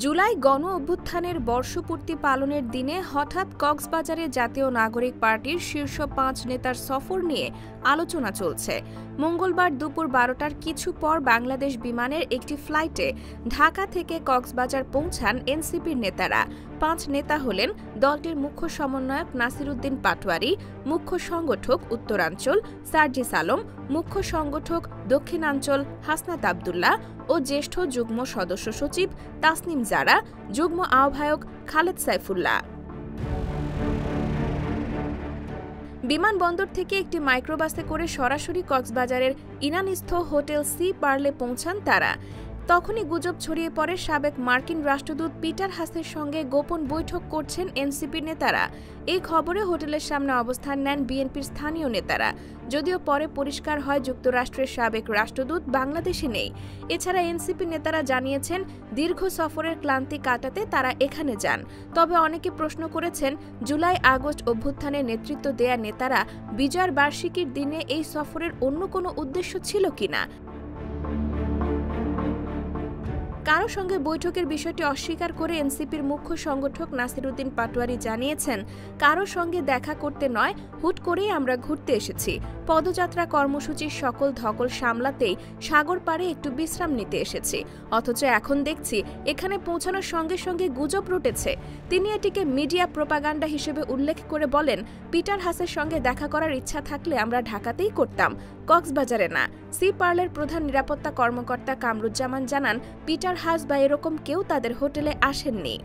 জুলাই গণ অভ্যুত্থানের বর্ষপূর্তি পালনের দিনে হঠাৎ কক্সবাজারে জাতীয় নাগরিক পার্টির শীর্ষ ৫ নেতার সফর নিয়ে আলোচনা চলছে। মঙ্গলবার দুপুর ১২টার কিছু পর বাংলাদেশ বিমানের একটি ফ্লাইটে ঢাকা থেকে কক্সবাজার পৌঁছান এনসিপির নেতারা। ৫ নেতা হলেন দলটির মুখ্য সমন্বয়ক নাসির উদ্দিন পাটোয়ারী, মুখ্য সংগঠক উত্তরাঞ্চল সার্জিস আলম, মুখ্য সংগঠক দক্ষিণাঞ্চল হাসনাত আবদুল্লাহ ও জ্যেষ্ঠ যুগ্ম সদস্য সচিব তাসনিম জারা, যুগ্ম আহ্বায়ক খালেদ সাইফুল্লাহ। বিমানবন্দর থেকে একটি মাইক্রোবাসে করে সরাসরি কক্সবাজারের ইনানিস্থ হোটেল সি পার্লে পৌঁছান তারা। তখনই গুজব ছড়িয়ে পড়ে সাবেক মার্কিন রাষ্ট্রদূত পিটার হাসের সঙ্গে গোপন বৈঠক করছেন এনসিপির নেতারা। এই খবরে হোটেলের সামনে অবস্থান নেন বিএনপির স্থানীয় নেতারা। যদিও পরে পরিষ্কার হয় যুক্তরাষ্ট্রের সাবেক রাষ্ট্রদূত বাংলাদেশে নেই। এছাড়া এনসিপি নেতারা জানিয়েছেন দীর্ঘ সফরের ক্লান্তি কাটাতে তারা এখানে যান। তবে অনেকে প্রশ্ন করেছেন জুলাই আগস্ট অভ্যুত্থানে নেতৃত্ব দেয়া নেতারা বিজয়ের বার্ষিকীর দিনে এই সফরের অন্য কোনো উদ্দেশ্য ছিল কিনা। কারো সঙ্গে বৈঠকের বিষয়টি অস্বীকার করে এনসিপির মুখ্য সংগঠক নাসির উদ্দিন পাটোয়ারী জানিয়েছেন, কারো সঙ্গে দেখা করতে নয়, হুট করেই আমরা ঘুরতে এসেছি। পদযাত্রা কর্মসূচির সকল ধকল সামলাতেই সাগর পাড়ে একটু বিশ্রাম নিতে এসেছি। অথচ এখন দেখছি এখানে পৌঁছানোর সঙ্গে সঙ্গে গুজব রটেছে। তিনি এটিকে মিডিয়া প্রোপাগান্ডা হিসেবে উল্লেখ করে বলেন, পিটার হাসের সঙ্গে দেখা করার ইচ্ছা থাকলে আমরা ঢাকাতেই করতাম, কক্সবাজারে না। সি পার্লের প্রধান নিরাপত্তা কর্মকর্তা কামরুজ্জামান জানান, পিটার হাস বা এরকম কেউ তাদের হোটেলে আসেননি।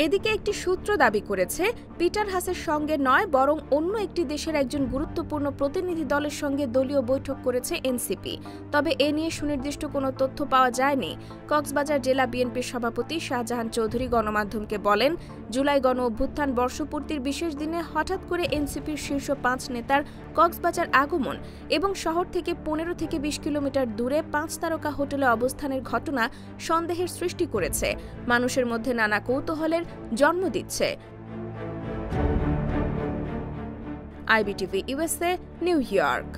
এদিকে একটি সূত্র দাবি করেছে পিটার হাসের সঙ্গে নয়, বরং অন্য একটি দেশের একজন গুরুত্বপূর্ণ প্রতিনিধি দলের সঙ্গে দলীয় বৈঠক করেছে এনসিপি। তবে এ নিয়ে সুনির্দিষ্ট কোনো তথ্য পাওয়া যায়নি। কক্সবাজার জেলা বিএনপির সভাপতি শাহজাহান চৌধুরী গণমাধ্যমকে বলেন, জুলাই গণ অভ্যুত্থান বর্ষপূর্তির বিশেষ দিনে হঠাৎ করে এনসিপির শীর্ষ ৫ নেতার কক্সবাজার আগমন এবং শহর থেকে ১৫ থেকে ২০ কিলোমিটার দূরে ৫ তারকা হোটেলে অবস্থানের ঘটনা সন্দেহের সৃষ্টি করেছে, মানুষের মধ্যে নানা কৌতূহলের জন্ম দিচ্ছে। IBTV USA, new York.